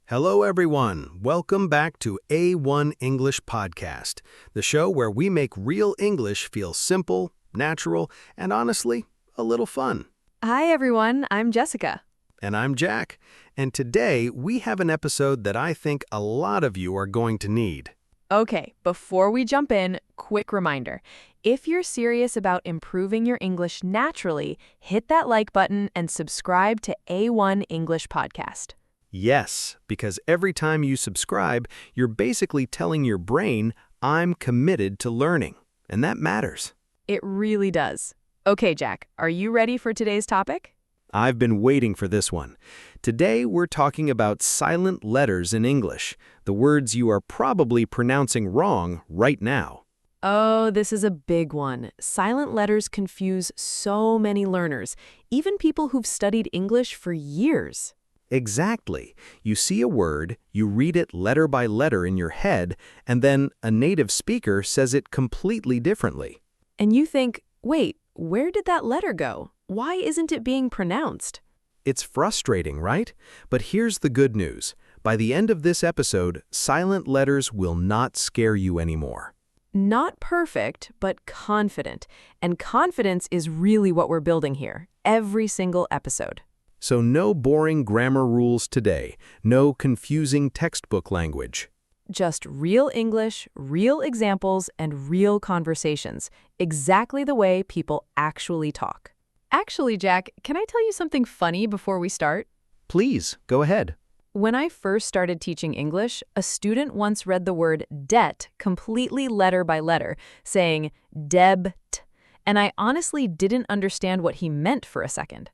Hello, everyone. Welcome back to A1 English Podcast, the show where we make real English feel simple, natural, and honestly, a little fun. Hi, everyone. I'm Jessica. And I'm Jack. And today we have an episode that I think a lot of you are going to need. Okay, before we jump in, quick reminder. If you're serious about improving your English naturally, hit that like button and subscribe to A1 English Podcast. Yes, because every time you subscribe, you're basically telling your brain, I'm committed to learning. And that matters. It really does. Okay, Jack, are you ready for today's topic? I've been waiting for this one. Today, we're talking about silent letters in English, the words you are probably pronouncing wrong right now. Oh, this is a big one. Silent letters confuse so many learners, even people who've studied English for years. Exactly. You see a word, you read it letter by letter in your head, and then a native speaker says it completely differently. And you think, wait, where did that letter go? Why isn't it being pronounced? It's frustrating, right? But here's the good news. By the end of this episode, silent letters will not scare you anymore. Not perfect, but confident. And confidence is really what we're building here, every single episode. So no boring grammar rules today, no confusing textbook language. Just real English, real examples, and real conversations, exactly the way people actually talk. Actually, Jack, can I tell you something funny before we start? Please, go ahead. When I first started teaching English, a student once read the word debt completely letter by letter, saying debt, and I honestly didn't understand what he meant for a second.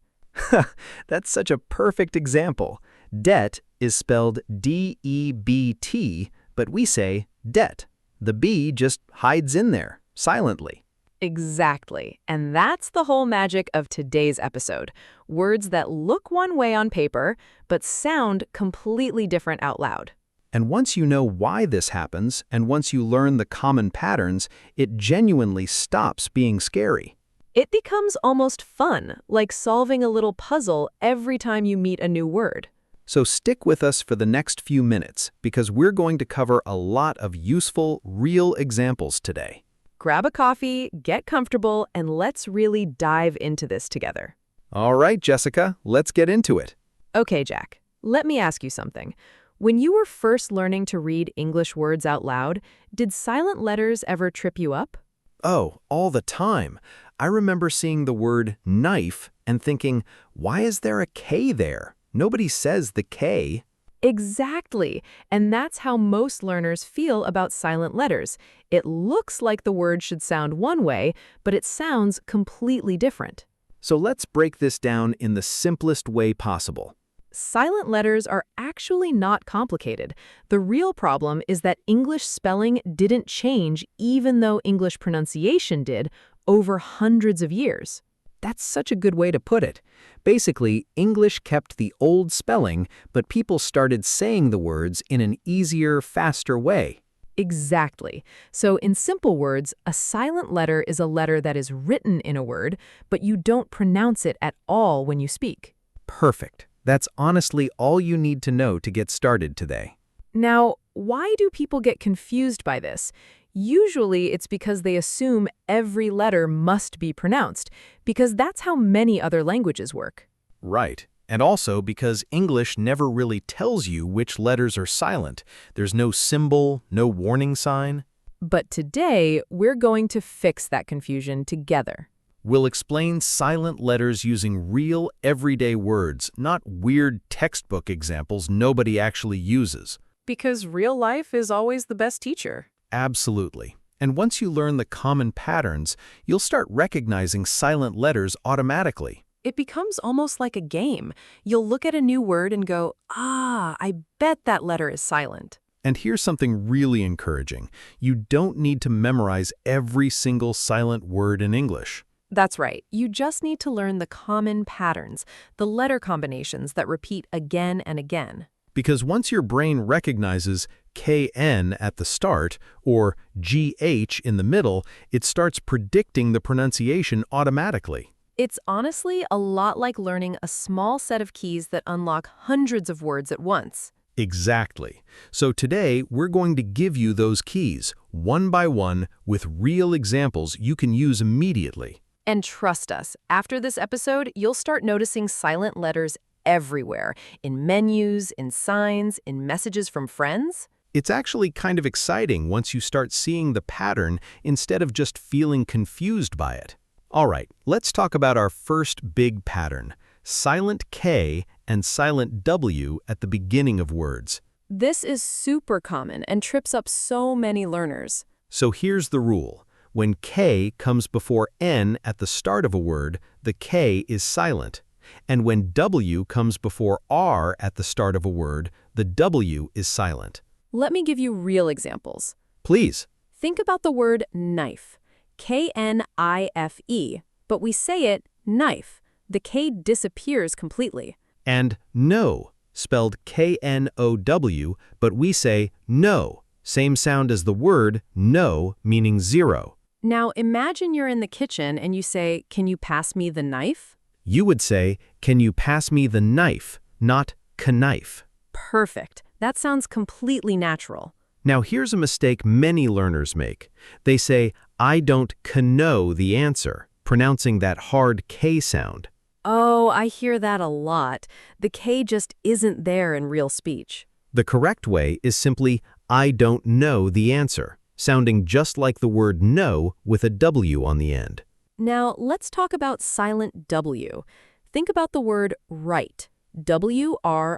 That's such a perfect example. Debt is spelled D-E-B-T, but we say debt. The B just hides in there, silently. Exactly. And that's the whole magic of today's episode. Words that look one way on paper, but sound completely different out loud. And once you know why this happens, and once you learn the common patterns, it genuinely stops being scary. It becomes almost fun, like solving a little puzzle every time you meet a new word. So stick with us for the next few minutes, because we're going to cover a lot of useful, real examples today. Grab a coffee, get comfortable, and let's really dive into this together. All right, Jessica, let's get into it. Okay, Jack, let me ask you something. When you were first learning to read English words out loud, did silent letters ever trip you up? Oh, all the time. I remember seeing the word knife and thinking, why is there a K there? Nobody says the K. Exactly. And that's how most learners feel about silent letters. It looks like the word should sound one way, but it sounds completely different. So let's break this down in the simplest way possible. Silent letters are actually not complicated. The real problem is that English spelling didn't change even though English pronunciation did over hundreds of years. That's such a good way to put it. Basically, English kept the old spelling, but people started saying the words in an easier, faster way. Exactly. So in simple words, a silent letter is a letter that is written in a word, but you don't pronounce it at all when you speak. Perfect. That's honestly all you need to know to get started today. Now, why do people get confused by this? Usually it's because they assume every letter must be pronounced, because that's how many other languages work. Right. And also because English never really tells you which letters are silent. There's no symbol, no warning sign. But today, we're going to fix that confusion together. We'll explain silent letters using real, everyday words, not weird textbook examples nobody actually uses. Because real life is always the best teacher. Absolutely. And once you learn the common patterns, you'll start recognizing silent letters automatically. It becomes almost like a game. You'll look at a new word and go, I bet that letter is silent. And here's something really encouraging. You don't need to memorize every single silent word in English. That's right. You just need to learn the common patterns, the letter combinations that repeat again and again. Because once your brain recognizes KN at the start or GH in the middle, it starts predicting the pronunciation automatically. It's honestly a lot like learning a small set of keys that unlock hundreds of words at once. Exactly. So today, we're going to give you those keys, one by one, with real examples you can use immediately. And trust us, after this episode, you'll start noticing silent letters everywhere, in menus, in signs, in messages from friends. It's actually kind of exciting once you start seeing the pattern instead of just feeling confused by it. All right, let's talk about our first big pattern, silent K and silent W at the beginning of words. This is super common and trips up so many learners. So here's the rule. When K comes before N at the start of a word, the K is silent. And when W comes before R at the start of a word, the W is silent. Let me give you real examples. Please. Think about the word knife, K-N-I-F-E, but we say it knife. The K disappears completely. And know, spelled K-N-O-W, but we say no. Same sound as the word no, meaning zero. Now imagine you're in the kitchen and you say, "Can you pass me the knife?" You would say, "Can you pass me the knife?" not knife. Perfect. That sounds completely natural. Now here's a mistake many learners make. They say, "I don't know the answer," pronouncing that hard K sound. Oh, I hear that a lot. The K just isn't there in real speech. The correct way is simply, "I don't know the answer," sounding just like the word know with a W on the end. Now, let's talk about silent W. Think about the word write,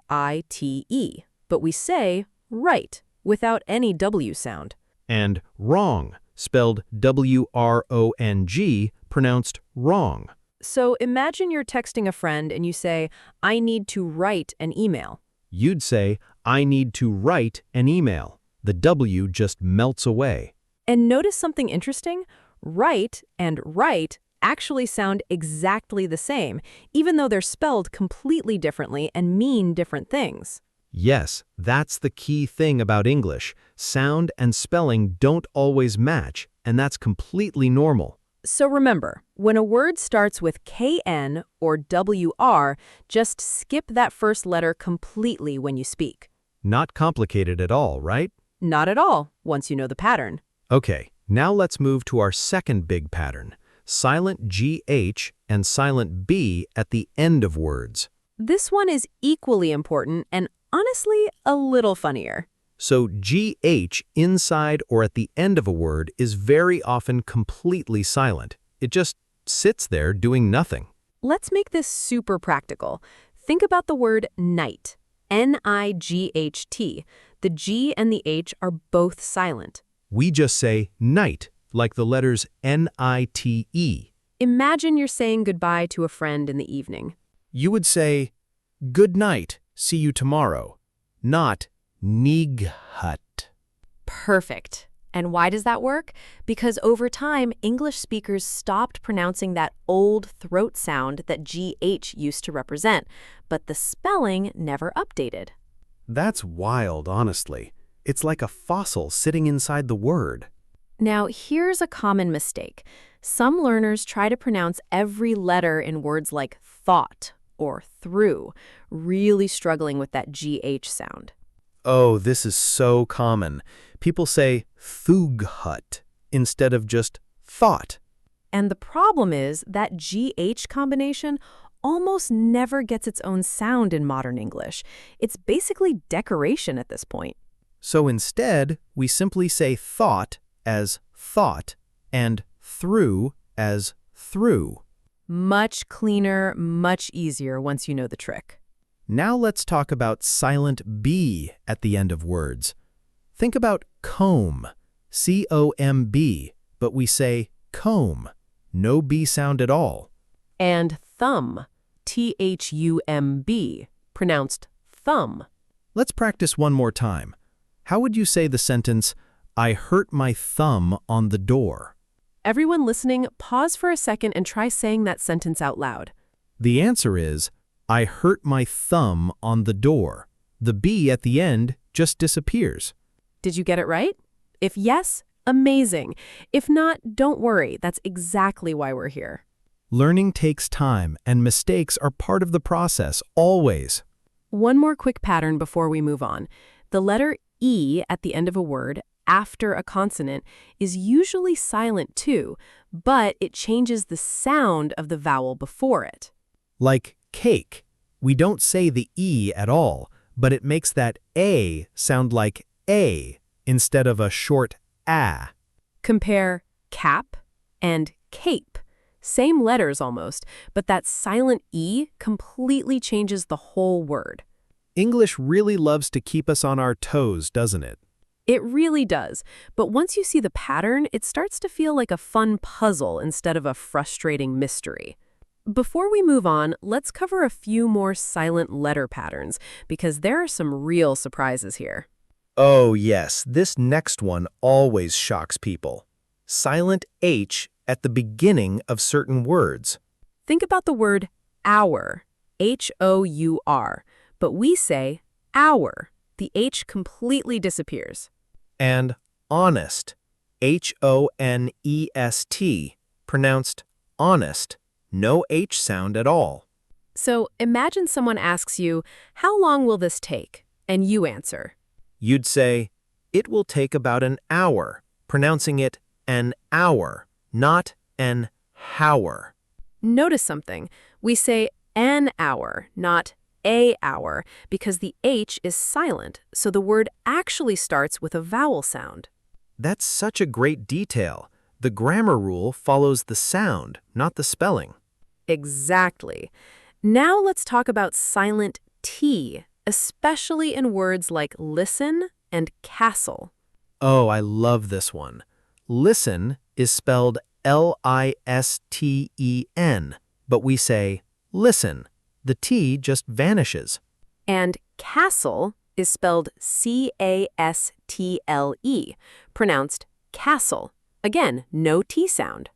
W-R-I-T-E, but we say write without any W sound. And wrong, spelled W-R-O-N-G, pronounced wrong. So imagine you're texting a friend and you say, "I need to write an email." You'd say, "I need to write an email." The W just melts away. And notice something interesting? Write and write actually sound exactly the same, even though they're spelled completely differently and mean different things. Yes, that's the key thing about English. Sound and spelling don't always match, and that's completely normal. So remember, when a word starts with KN or WR, just skip that first letter completely when you speak. Not complicated at all, right? Not at all, once you know the pattern. Okay, now let's move to our second big pattern, silent GH and silent B at the end of words. This one is equally important and honestly a little funnier. So GH inside or at the end of a word is very often completely silent. It just sits there doing nothing. Let's make this super practical. Think about the word night, N-I-G-H-T. The G and the H are both silent. We just say night, like the letters N-I-T-E. Imagine you're saying goodbye to a friend in the evening. You would say, "Good night, see you tomorrow," not "Nighut." Perfect. And why does that work? Because over time, English speakers stopped pronouncing that old throat sound that GH used to represent, but the spelling never updated. That's wild, honestly. It's like a fossil sitting inside the word. Now, here's a common mistake. Some learners try to pronounce every letter in words like thought or through, really struggling with that GH sound. Oh, this is so common. People say thughut instead of just thought. And the problem is that GH combination almost never gets its own sound in modern English. It's basically decoration at this point. So instead, we simply say thought as thought and through as through. Much cleaner, much easier once you know the trick. Now let's talk about silent B at the end of words. Think about comb, C-O-M-B, but we say comb, no B sound at all. And thumb, T-H-U-M-B, pronounced thumb. Let's practice one more time. How would you say the sentence, "I hurt my thumb on the door"? Everyone listening, pause for a second and try saying that sentence out loud. The answer is, "I hurt my thumb on the door." The B at the end just disappears. Did you get it right? If yes, amazing. If not, don't worry. That's exactly why we're here. Learning takes time, and mistakes are part of the process, always. One more quick pattern before we move on. The letter E at the end of a word after a consonant is usually silent too, but it changes the sound of the vowel before it. Like cake. We don't say the E at all, but it makes that A sound like A instead of a short A. Compare cap and cape. Same letters almost, but that silent E completely changes the whole word. English really loves to keep us on our toes, doesn't it? It really does, but once you see the pattern, it starts to feel like a fun puzzle instead of a frustrating mystery. Before we move on, let's cover a few more silent letter patterns, because there are some real surprises here. Oh yes, this next one always shocks people. Silent H at the beginning of certain words. Think about the word hour, H-O-U-R, but we say hour. The H completely disappears. And honest, H-O-N-E-S-T, pronounced honest, no H sound at all. So imagine someone asks you, how long will this take? And you answer. You'd say, it will take about an hour, pronouncing it an hour, not an hour. Notice something. We say an hour, not a hour, because the H is silent, so the word actually starts with a vowel sound. That's such a great detail. The grammar rule follows the sound, not the spelling. Exactly. Now let's talk about silent T, especially in words like listen and castle. Oh, I love this one. Listen is spelled L-I-S-T-E-N, but we say listen. The T just vanishes. And castle is spelled C-A-S-T-L-E, pronounced castle. Again, no T sound.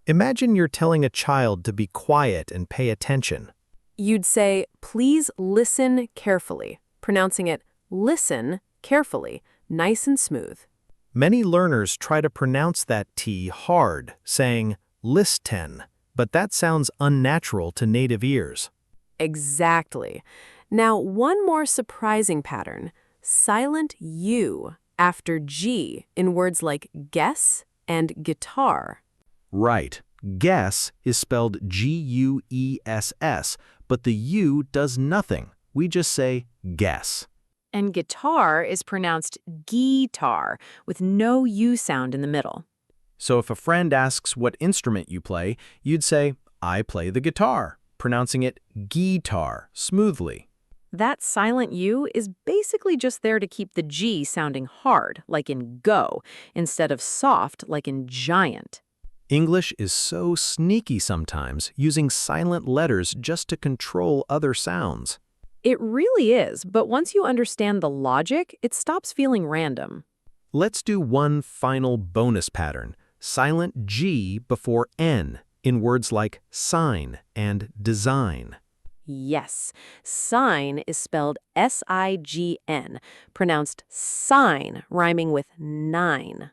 Imagine you're telling a child to be quiet and pay attention. You'd say, please listen carefully, pronouncing it listen carefully, nice and smooth. Many learners try to pronounce that T hard, saying listen, but that sounds unnatural to native ears. Exactly. Now, one more surprising pattern, silent U after G in words like guess and guitar. Right. Guess is spelled G-U-E-S-S, but the U does nothing. We just say guess. And guitar is pronounced guitar with no U sound in the middle. So if a friend asks what instrument you play, you'd say, I play the guitar, pronouncing it guitar smoothly. That silent U is basically just there to keep the G sounding hard, like in go, instead of soft, like in giant. English is so sneaky sometimes, using silent letters just to control other sounds. It really is, but once you understand the logic, it stops feeling random. Let's do one final bonus pattern, silent G before N, in words like sign and design. Yes, sign is spelled S-I-G-N, pronounced sign, rhyming with nine.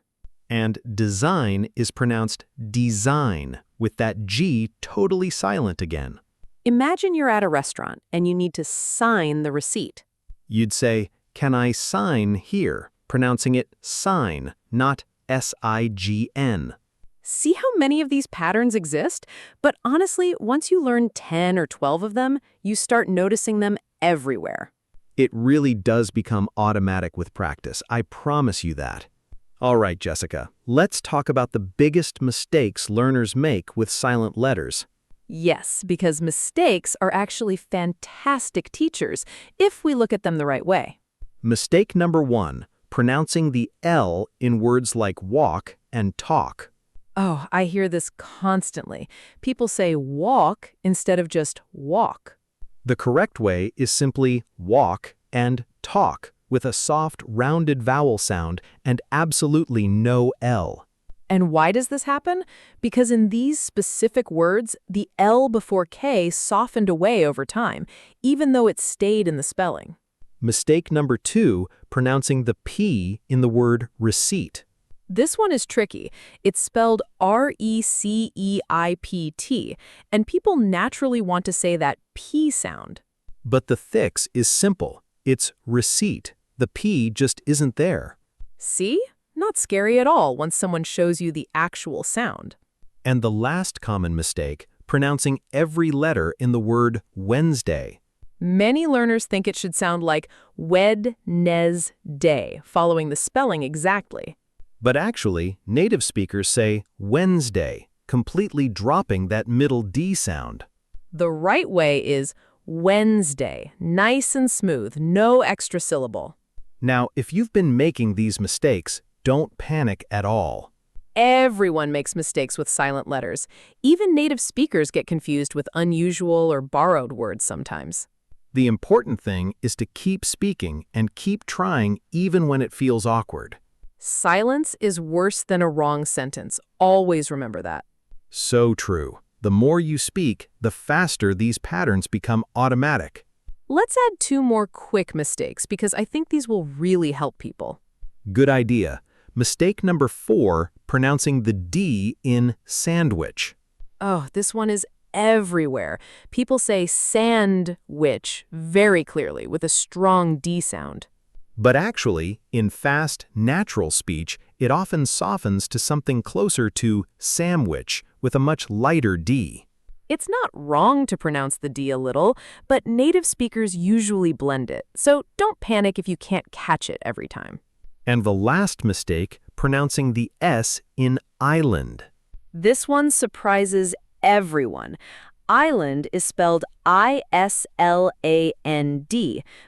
And design is pronounced design, with that G totally silent again. Imagine you're at a restaurant and you need to sign the receipt. You'd say, can I sign here, pronouncing it sign, not S-I-G-N. See how many of these patterns exist? But honestly, once you learn 10 or 12 of them, you start noticing them everywhere. It really does become automatic with practice, I promise you that. All right, Jessica, let's talk about the biggest mistakes learners make with silent letters. Yes, because mistakes are actually fantastic teachers if we look at them the right way. Mistake number 1, pronouncing the L in words like walk and talk. Oh, I hear this constantly. People say walk instead of just walk. The correct way is simply walk and talk, with a soft, rounded vowel sound and absolutely no L. And why does this happen? Because in these specific words, the L before K softened away over time, even though it stayed in the spelling. Mistake number 2, pronouncing the P in the word receipt. This one is tricky. It's spelled R-E-C-E-I-P-T, and people naturally want to say that P sound. But the fix is simple. It's receipt. The P just isn't there. See? Not scary at all once someone shows you the actual sound. And the last common mistake, pronouncing every letter in the word Wednesday. Many learners think it should sound like Wed-nez-day, following the spelling exactly. But actually, native speakers say Wednesday, completely dropping that middle D sound. The right way is Wednesday, nice and smooth, no extra syllable. Now, if you've been making these mistakes, don't panic at all. Everyone makes mistakes with silent letters. Even native speakers get confused with unusual or borrowed words sometimes. The important thing is to keep speaking and keep trying even when it feels awkward. Silence is worse than a wrong sentence. Always remember that. So true. The more you speak, the faster these patterns become automatic. Let's add 2 more quick mistakes because I think these will really help people. Good idea. Mistake number 4, pronouncing the D in sandwich. Oh, this one is everywhere. People say sandwich very clearly with a strong D sound. But actually, in fast, natural speech, it often softens to something closer to sandwich with a much lighter D. It's not wrong to pronounce the D a little, but native speakers usually blend it, so don't panic if you can't catch it every time. And the last mistake, pronouncing the S in island. This one surprises everyone. Island is spelled I-S-L-A-N-D,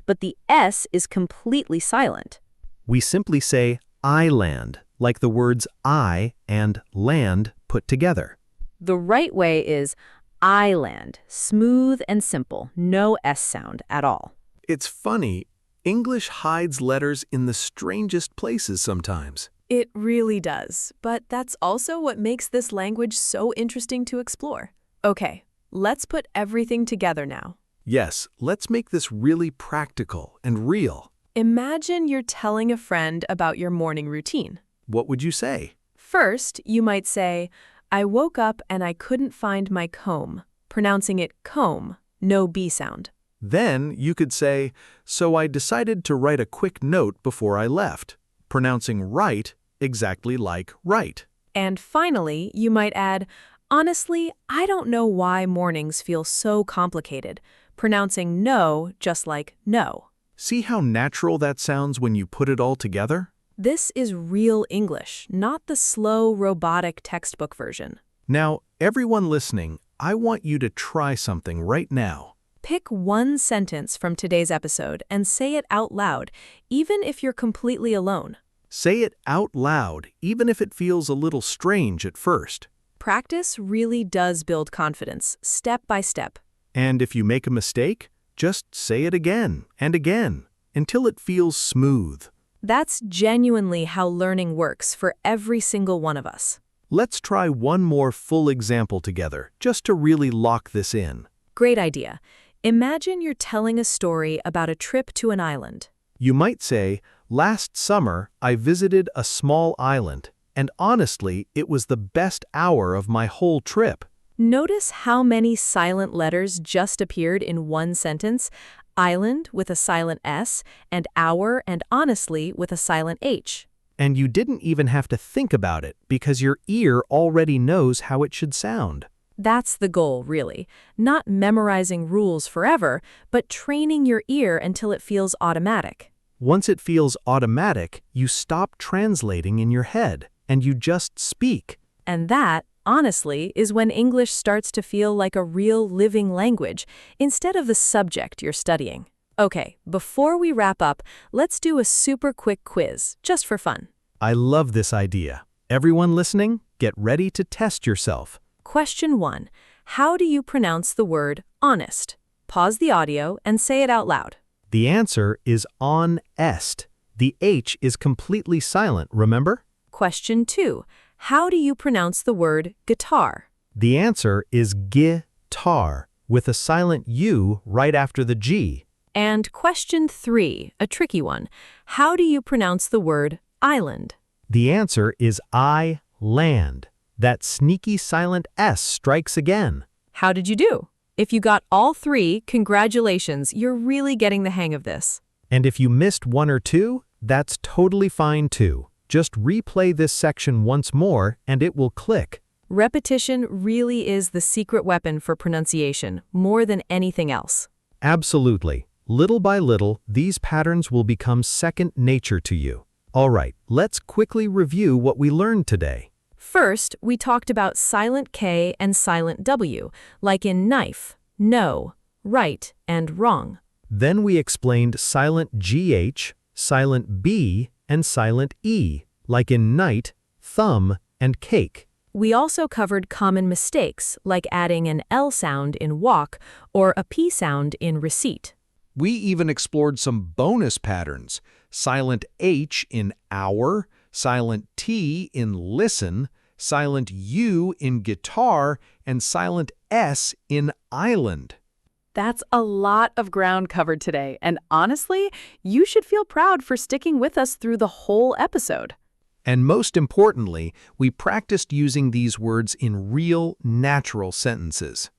but the S is completely silent. We simply say island, like the words I and land put together. The right way is island, smooth and simple, no S sound at all. It's funny, English hides letters in the strangest places sometimes. It really does, but that's also what makes this language so interesting to explore. Okay, let's put everything together now. Yes, let's make this really practical and real. Imagine you're telling a friend about your morning routine. What would you say? First, you might say, I woke up and I couldn't find my comb, pronouncing it comb, no B sound. Then you could say, so I decided to write a quick note before I left, pronouncing right exactly like right. And finally, you might add, honestly, I don't know why mornings feel so complicated, pronouncing no just like no. See how natural that sounds when you put it all together? This is real English, not the slow, robotic textbook version. Now, everyone listening, I want you to try something right now. Pick one sentence from today's episode and say it out loud, even if you're completely alone. Say it out loud, even if it feels a little strange at first. Practice really does build confidence, step by step. And if you make a mistake, just say it again and again, until it feels smooth. That's genuinely how learning works for every single one of us. Let's try one more full example together, just to really lock this in. Great idea. Imagine you're telling a story about a trip to an island. You might say, last summer I visited a small island, and honestly, it was the best hour of my whole trip. Notice how many silent letters just appeared in one sentence, island with a silent S, and hour and honestly with a silent H. And you didn't even have to think about it because your ear already knows how it should sound. That's the goal, really. Not memorizing rules forever, but training your ear until it feels automatic. Once it feels automatic, you stop translating in your head, and you just speak. And that, honestly, is when English starts to feel like a real living language, instead of the subject you're studying. Okay, before we wrap up, let's do a super quick quiz, just for fun. I love this idea. Everyone listening, get ready to test yourself. Question 1. How do you pronounce the word honest? Pause the audio and say it out loud. The answer is honest. The H is completely silent, remember? Question 2. How do you pronounce the word guitar? The answer is guitar, with a silent U right after the G. And question 3, a tricky one. How do you pronounce the word island? The answer is I-land. That sneaky silent S strikes again. How did you do? If you got all three, congratulations, you're really getting the hang of this. And if you missed one or two, that's totally fine too. Just replay this section once more and it will click. Repetition really is the secret weapon for pronunciation, more than anything else. Absolutely. Little by little, these patterns will become second nature to you. All right, let's quickly review what we learned today. First, we talked about silent K and silent W, like in knife, no, right, and wrong. Then we explained silent GH, silent B, and silent E, like in night, thumb, and cake. We also covered common mistakes, like adding an L sound in walk or a P sound in receipt. We even explored some bonus patterns, silent H in hour, silent T in listen, silent U in guitar, and silent S in island. That's a lot of ground covered today, and honestly, you should feel proud for sticking with us through the whole episode. And most importantly, we practiced using these words in real, natural sentences.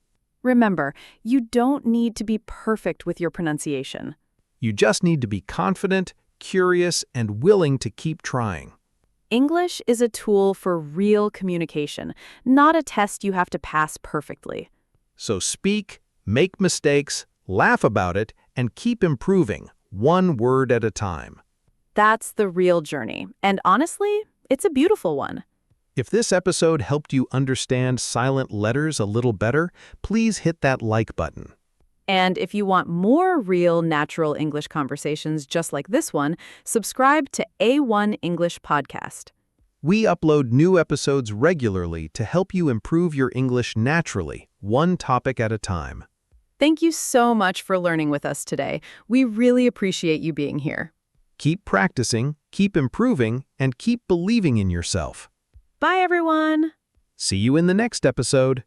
Remember, you don't need to be perfect with your pronunciation. You just need to be confident, curious, and willing to keep trying. English is a tool for real communication, not a test you have to pass perfectly. So speak, make mistakes, laugh about it, and keep improving, one word at a time. That's the real journey, and honestly, it's a beautiful one. If this episode helped you understand silent letters a little better, please hit that like button. And if you want more real, natural English conversations just like this one, subscribe to A1 English Podcast. We upload new episodes regularly to help you improve your English naturally, one topic at a time. Thank you so much for learning with us today. We really appreciate you being here. Keep practicing, keep improving, and keep believing in yourself. Bye, everyone. See you in the next episode.